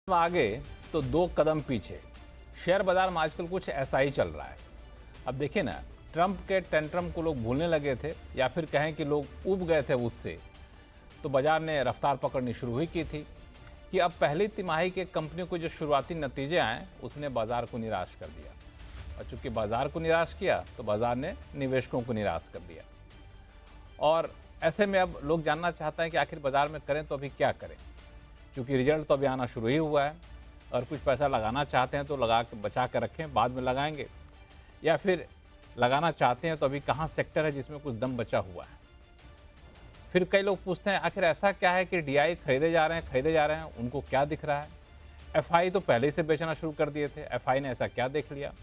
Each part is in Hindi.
आगे तो दो कदम पीछे। शेयर बाजार में आजकल कुछ ऐसा ही चल रहा है। अब देखिए ना, ट्रंप के टेंट्रम को लोग भूलने लगे थे या फिर कहें कि लोग ऊब गए थे उससे, तो बाजार ने रफ्तार पकड़नी शुरू ही की थी कि अब पहली तिमाही के कंपनियों को जो शुरुआती नतीजे आए उसने बाजार को निराश कर दिया। और चूंकि बाजार को निराश किया तो बाजार ने निवेशकों को निराश कर दिया। और ऐसे में अब लोग जानना चाहते हैं कि आखिर बाजार में करें तो अभी क्या करें, क्योंकि रिजल्ट तो अभी आना शुरू ही हुआ है। और कुछ पैसा लगाना चाहते हैं तो लगा के बचा कर रखें, बाद में लगाएंगे, या फिर लगाना चाहते हैं तो अभी कहाँ सेक्टर है जिसमें कुछ दम बचा हुआ है। फिर कई लोग पूछते हैं आखिर ऐसा क्या है कि डीआई खरीदे जा रहे हैं, उनको क्या दिख रहा है। एफआई तो पहले ही से बेचना शुरू कर दिए थे, एफआई ने ऐसा क्या देख लिया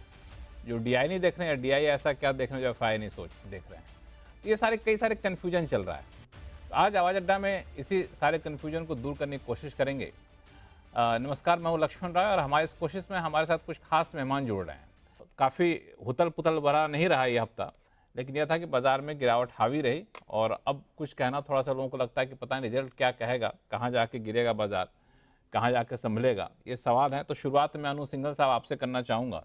जो डीआई नहीं देख रहे हैं, या डीआई ऐसा क्या देख रहे हैं जो एफआई नहीं देख रहे हैं। तो ये कई सारे कन्फ्यूजन चल रहा है। तो आज आवाज़ अड्डा में इसी सारे कन्फ्यूजन को दूर करने की कोशिश करेंगे। नमस्कार, मैं हूँ लक्ष्मण राय और हमारे इस कोशिश में हमारे साथ कुछ खास मेहमान जुड़ रहे हैं। काफ़ी हुतल पुतल भरा नहीं रहा ये हफ्ता, लेकिन यह था कि बाजार में गिरावट हावी रही। और अब कुछ कहना थोड़ा सा लोगों को लगता है कि पता नहीं रिजल्ट क्या कहेगा, कहाँ जाके गिरेगा बाजार, कहाँ जाके संभलेगा, ये सवाल है। तो शुरुआत में अनु सिंघल साहब आपसे करना चाहूँगा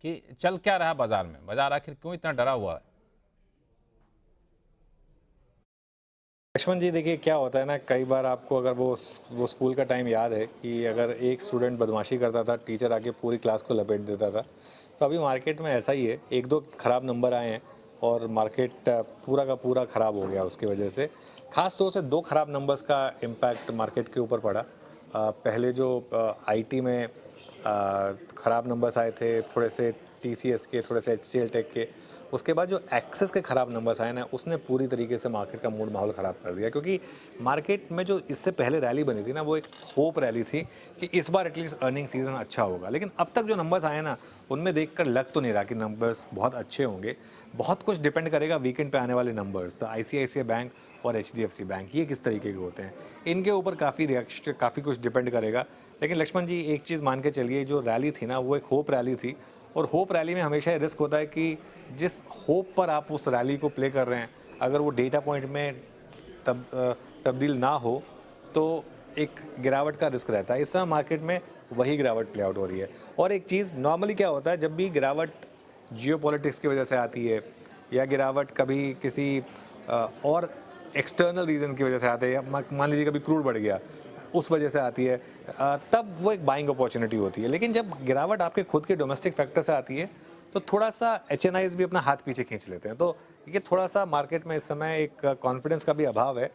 कि चल क्या रहा है बाजार में, बाजार आखिर क्यों इतना डरा हुआ है। लक्ष्मण जी, देखिए क्या होता है ना, कई बार आपको अगर वो स्कूल का टाइम याद है कि अगर एक स्टूडेंट बदमाशी करता था, टीचर आके पूरी क्लास को लपेट देता था। तो अभी मार्केट में ऐसा ही है, एक दो खराब नंबर आए हैं और मार्केट पूरा का पूरा ख़राब हो गया उसकी वजह से। ख़ास तौर से दो खराब नंबर्स का इम्पैक्ट मार्केट के ऊपर पड़ा। पहले जो आईटी में ख़राब नंबर्स आए थे, थोड़े से टीसीएस के, थोड़े से एचसीएल टेक के। उसके बाद जो एक्सेस के ख़राब नंबर्स आए ना, उसने पूरी तरीके से मार्केट का मूड माहौल ख़राब कर दिया। क्योंकि मार्केट में जो इससे पहले रैली बनी थी ना, वो एक होप रैली थी कि इस बार एटलीस्ट अर्निंग सीज़न अच्छा होगा। लेकिन अब तक जो नंबर्स आए ना, उनमें देखकर लग तो नहीं रहा कि नंबर्स बहुत अच्छे होंगे। बहुत कुछ डिपेंड करेगा वीकेंड पे आने वाले नंबर्स। आईसीआईसीआई बैंक और एचडीएफसी बैंक, ये किस तरीके के होते हैं, इनके ऊपर काफ़ी कुछ डिपेंड करेगा। लेकिन लक्ष्मण जी, एक चीज़ मान के चलिए, जो रैली थी ना, वो एक होप रैली थी। और होप रैली में हमेशा ये रिस्क होता है कि जिस होप पर आप उस रैली को प्ले कर रहे हैं, अगर वो डेटा पॉइंट में तब्दील ना हो तो एक गिरावट का रिस्क रहता है। इस समय मार्केट में वही गिरावट प्ले आउट हो रही है। और एक चीज़ नॉर्मली क्या होता है, जब भी गिरावट जियोपॉलिटिक्स की वजह से आती है, या गिरावट कभी किसी और एक्सटर्नल रीजन की वजह से आते हैं, या मान लीजिए कभी क्रूड बढ़ गया, उस वजह से आती है, तब वो एक बाइंग अपॉर्चुनिटी होती है। लेकिन जब गिरावट आपके खुद के डोमेस्टिक फैक्टर से आती है, तो थोड़ा सा एचएनआईज भी अपना हाथ पीछे खींच लेते हैं। तो ये थोड़ा सा मार्केट में इस समय एक कॉन्फिडेंस का भी अभाव है।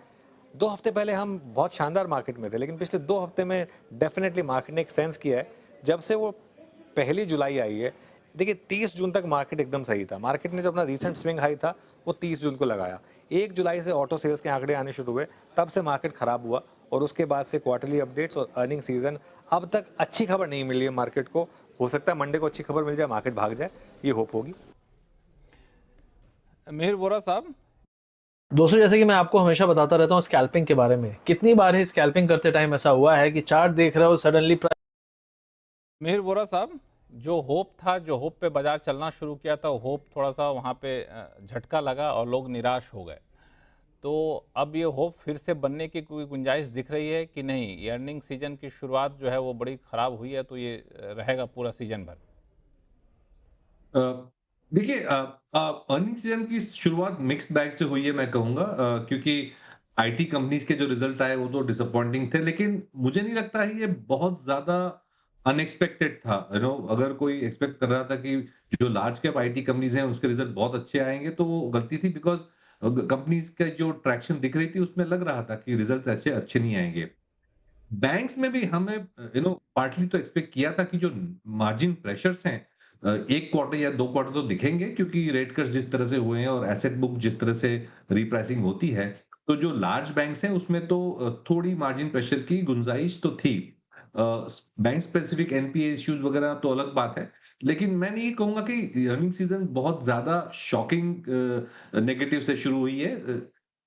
2 हफ्ते पहले हम बहुत शानदार मार्केट में थे, लेकिन पिछले 2 हफ्ते में डेफिनेटली मार्केट ने एक सेंस किया है, जब से वो पहली जुलाई आई है। देखिए, 30 जून तक मार्केट एकदम सही था। मार्केट ने जो अपना रीसेंट स्विंग हाई था, वो 30 जून को लगाया। 1 जुलाई से ऑटो सेल्स के आंकड़े आने शुरू हुए, तब से मार्केट खराब हुआ। और उसके बाद से क्वार्टरली अपडेट्स और अर्निंग सीजन, अब तक अच्छी खबर नहीं मिली है मार्केट को। हो सकता है मंडे को अच्छी खबर मिल जाए, मार्केट भाग जाए, ये होप होगी। मिहिर वोरा साहब। दोस्तों, जैसे कि मैं आपको हमेशा बताता रहता हूँ स्कैल्पिंग के बारे में, कितनी बार ही स्कैल्पिंग करते टाइम ऐसा हुआ है कि चार्ट देख रहे हो, सडनली मिहिर वोरा साहब, जो होप था, जो होप पे बाजार चलना शुरू किया था, होप थोड़ा सा वहाँ पे झटका लगा और लोग निराश हो गए। तो अब ये होप फिर से बनने की कोई गुंजाइश दिख रही है कि नहीं? ये अर्निंग सीजन की शुरुआत जो है वो बड़ी खराब हुई है, तो ये रहेगा पूरा सीजन भर। अ, देखिए, अर्निंग सीजन की शुरुआत मिक्स्ड बैग से हुई है, मैं कहूँगा, क्योंकि आईटी कंपनीज के जो रिजल्ट आए वो तो डिसअपॉइंटिंग थे, लेकिन मुझे नहीं लगता है ये बहुत ज़्यादा अनएक्सपेक्टेड था। अगर कोई एक्सपेक्ट कर रहा था कि जो लार्ज कैप आईटी कंपनीज हैं उसके रिजल्ट बहुत अच्छे आएँगे, तो वो गलती थी, बिकॉज़ कंपनीज का जो ट्रैक्शन दिख रही थी उसमें लग रहा था कि रिजल्ट्स ऐसे अच्छे नहीं आएँगे। बैंक्स में भी हमें पार्टली तो एक्सपेक्ट किया था कि जो मार्जिन प्रेशर्स हैं, 1 क्वार्टर या 2 क्वार्टर तो दिखेंगे, क्योंकि रेट कट्स जिस तरह से हुए हैं और एसेट बुक जिस तरह से रिप्राइसिंग होती है, तो जो लार्ज बैंक्स हैं उसमें तो थोड़ी मार्जिन प्रेशर की गुंजाइश तो थी। बैंक स्पेसिफिक एनपीए इश्यूज वगैरह तो अलग बात है। लेकिन मैं नहीं कहूँगा कि अर्निंग सीजन बहुत ज़्यादा शॉकिंग नेगेटिव से शुरू हुई है।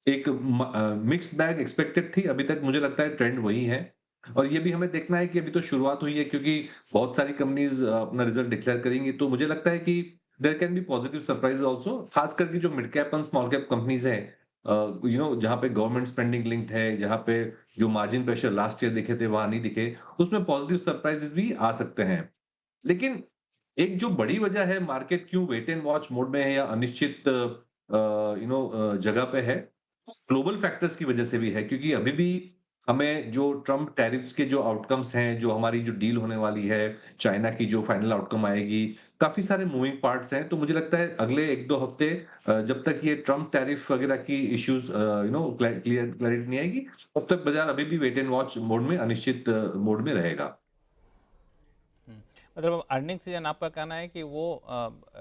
एक मिक्स्ड बैग एक्सपेक्टेड थी, अभी तक मुझे लगता है ट्रेंड वही है। और ये भी हमें देखना है कि अभी तो शुरुआत हुई है, क्योंकि बहुत सारी कंपनीज अपना रिजल्ट डिक्लेयर करेंगी, तो मुझे लगता है कि there can be positive surprises also, खास करके जो mid cap and small cap companies हैं, जहाँ पे गवर्नमेंट स्पेंडिंग लिंक्ड है, जहाँ पे जो मार्जिन प्रेशर लास्ट ईयर दिखे थे वहां नहीं दिखे, उसमें पॉजिटिव सरप्राइजेस भी आ सकते हैं। लेकिन एक जो बड़ी वजह है मार्केट क्यों वेट एंड वॉच मोड में है या अनिश्चित जगह पे है, ग्लोबल फैक्टर्स की वजह से भी है, क्योंकि अभी भी हमें जो ट्रम्प टैरिफ्स के जो आउटकम्स हैं, जो हमारी जो डील होने वाली है, चाइना की जो फाइनल आउटकम आएगी, काफ़ी सारे मूविंग पार्ट्स हैं। तो मुझे लगता है अगले 1-2 हफ्ते जब तक ये ट्रम्प टैरिफ वगैरह की इश्यूज़ क्लैरिटी नहीं आएगी, तब तक बाज़ार अभी भी वेट एंड वॉच मोड में, अनिश्चित मोड में रहेगा। मतलब अर्निंग सीजन आपका कहना है कि वो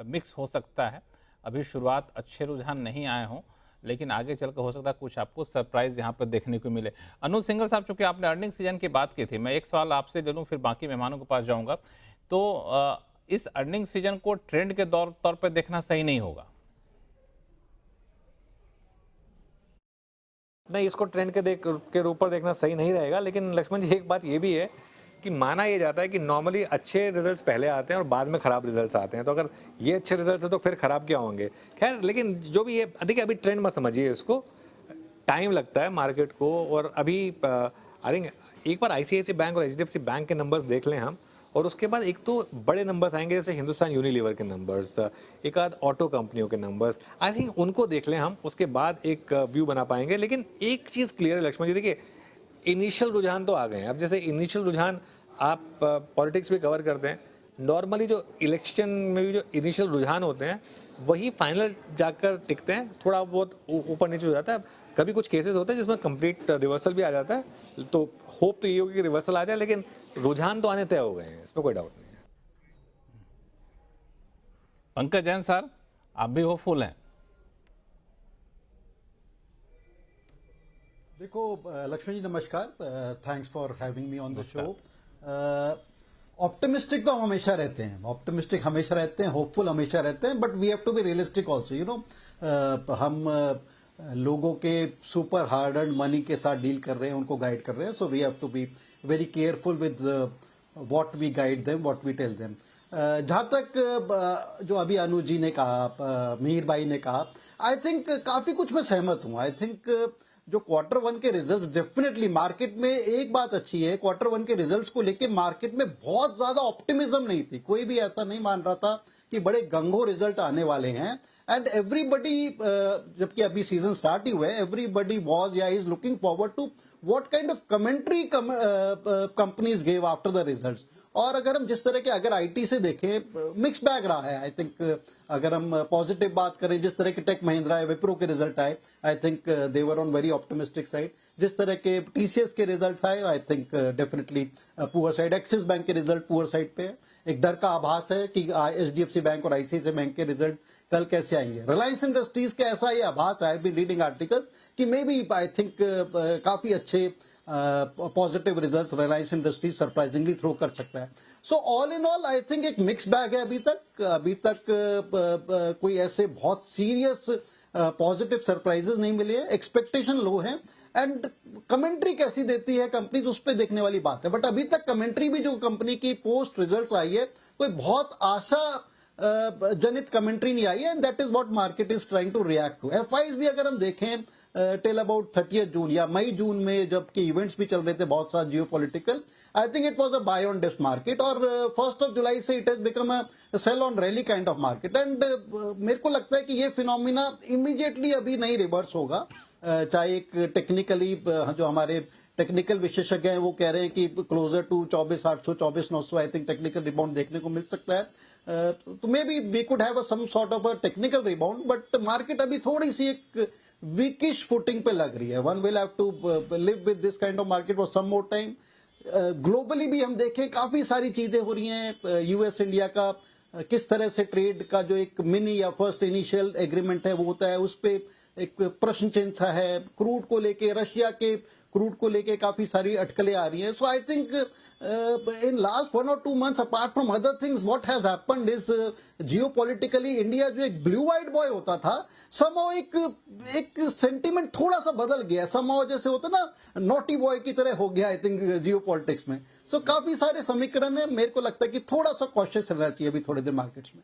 मिक्स हो सकता है, अभी शुरुआत अच्छे रुझान नहीं आए हों, लेकिन आगे चलकर हो सकता है कुछ आपको सरप्राइज यहाँ पर देखने को मिले। अनुज सिंघल साहब, चूंकि आपने अर्निंग सीजन की बात की थी, मैं एक सवाल आपसे ले लूँ फिर बाकी मेहमानों के पास जाऊँगा। तो इस अर्निंग सीजन को ट्रेंड के तौर पर देखना सही नहीं होगा? नहीं, इसको ट्रेंड के रूप पर देखना सही नहीं रहेगा, लेकिन लक्ष्मण जी एक बात ये भी है कि माना ये जाता है कि नॉर्मली अच्छे रिजल्ट्स पहले आते हैं और बाद में खराब रिजल्ट्स आते हैं, तो अगर ये अच्छे रिजल्ट्स हैं तो फिर खराब क्या होंगे। खैर, लेकिन जो भी ये देखिए, अभी ट्रेंड मत समझिए इसको, टाइम लगता है मार्केट को। और अभी आई थिंक एक बार आईसीआईसी बैंक और एचडीएफसी बैंक के नंबर्स देख लें हम, और उसके बाद एक तो बड़े नंबर्स आएंगे जैसे हिंदुस्तान यूनिलीवर के नंबर्स, एक आध ऑटो कंपनियों के नंबर्स, आई थिंक उनको देख लें हम, उसके बाद एक व्यू बना पाएंगे। लेकिन एक चीज़ क्लियर है लक्ष्मण जी, देखिए इनिशियल रुझान तो आ गए हैं। अब जैसे इनिशियल रुझान, आप पॉलिटिक्स भी कवर करते हैं, नॉर्मली जो इलेक्शन में भी जो इनिशियल रुझान होते हैं वही फाइनल जाकर टिकते हैं, थोड़ा बहुत ऊपर नीचे हो जाता है। कभी कुछ केसेस होते हैं जिसमें कंप्लीट रिवर्सल भी आ जाता है, तो होप तो ये होगी कि रिवर्सल आ जाए, लेकिन रुझान तो आने तय हो गए हैं, इसमें कोई डाउट नहीं है। पंकज जैन सर, आप भी होपफुल हैं? देखो लक्ष्मण जी नमस्कार, thanks for having me on the show. Optimistic तो हम हमेशा रहते हैं, ऑप्टिमिस्टिक हमेशा रहते हैं, होपफुल हमेशा रहते हैं, but we have to be realistic also. हम लोगों के सुपर हार्ड अर्न मनी के साथ डील कर रहे हैं, उनको गाइड कर रहे हैं, so we have to be very careful with what we guide them, what we tell them. जहां तक जो अभी अनुज जी ने कहा, मीर भाई ने कहा, आई थिंक काफी कुछ मैं सहमत हूं। आई थिंक जो क्वार्टर वन के रिजल्ट्स, डेफिनेटली मार्केट में एक बात अच्छी है, क्वार्टर वन के रिजल्ट्स को लेके मार्केट में बहुत ज्यादा ऑप्टिमिज्म नहीं थी, कोई भी ऐसा नहीं मान रहा था कि बड़े गंगो रिजल्ट आने वाले हैं। एंड एवरीबडी, जबकि अभी सीजन स्टार्ट ही हुआ है, एवरीबडी वाज या is looking forward to what kind of commentary companies gave after the results. और अगर हम जिस तरह के, अगर आईटी से देखें, मिक्स बैग रहा है। आई थिंक अगर हम पॉजिटिव बात करें, जिस तरह के टेक महिंद्रा है, विप्रो के रिजल्ट आए, I think they were on very optimistic side. जिस तरह के टीसीएस के रिजल्ट आए, I think definitely poor side. Axis bank के रिजल्ट पुअर साइड पे है। एक डर का आभास है कि एचडीएफसी बैंक और आईसीआईसीआई बैंक के रिजल्ट कल कैसे आएंगे। रिलायंस इंडस्ट्रीज के ऐसा ये आभास है, बी रीडिंग आर्टिकल्स, कि मे बी आई थिंक काफी अच्छे positive results Reliance Industries surprisingly throw कर सकता है। So all in all I think एक मिक्स बैग है अभी तक कोई ऐसे बहुत सीरियस पॉजिटिव सरप्राइजेस नहीं मिले हैं, एक्सपेक्टेशन लो है। एंड कमेंट्री कैसी देती है कंपनी, उस पर देखने वाली बात है। बट अभी तक कमेंट्री भी जो कंपनी की पोस्ट रिजल्ट्स आई है, कोई बहुत आशा जनित कमेंट्री नहीं आई है, and that is what market is trying to react to. FIIs भी अगर हम देखें टिल अबाउट 30 जून या मई जून में, जबकि इवेंट्स भी चल रहे थे बहुत सारे geopolitical, I think it was a buy on dips market. और 1 जुलाई से it has become a sell on rally kind of market. And मेरे को लगता है कि ये फिनोमिना इमीडिएटली अभी नहीं रिवर्स होगा। चाहे एक टेक्निकली, जो हमारे टेक्निकल विशेषज्ञ हैं वो कह रहे हैं कि closer to 24,800 24,900 I think technical rebound देखने को मिल सकता है। तो maybe we could have some sort of a technical rebound, but market अभी थोड़ी सी एक वीकिश फुटिंग पे लग रही है। One will have to live with this kind of market for some more time. Globally भी हम देखें काफी सारी चीजें हो रही हैं। यूएस इंडिया का किस तरह से ट्रेड का जो एक मिनी या फर्स्ट इनिशियल एग्रीमेंट है वो होता है, उस पे एक प्रश्न चिन्ह सा है। क्रूड को लेके, रशिया के क्रूड को लेके काफी सारी अटकलें आ रही हैं। सो I think in last 1 or 2 months, apart from other things, what has happened is geopolitically India जो एक blue eyed boy होता था, somehow एक सेंटिमेंट थोड़ा सा बदल गया। somehow जैसे होता ना नॉटी बॉय की तरह हो गया आई थिंक जियोपॉलिटिक्स में। सो काफी सारे समीकरण है, मेरे को लगता है कि थोड़ा सा कॉशियस रहना चाहिए अभी थोड़े देर मार्केट्स में।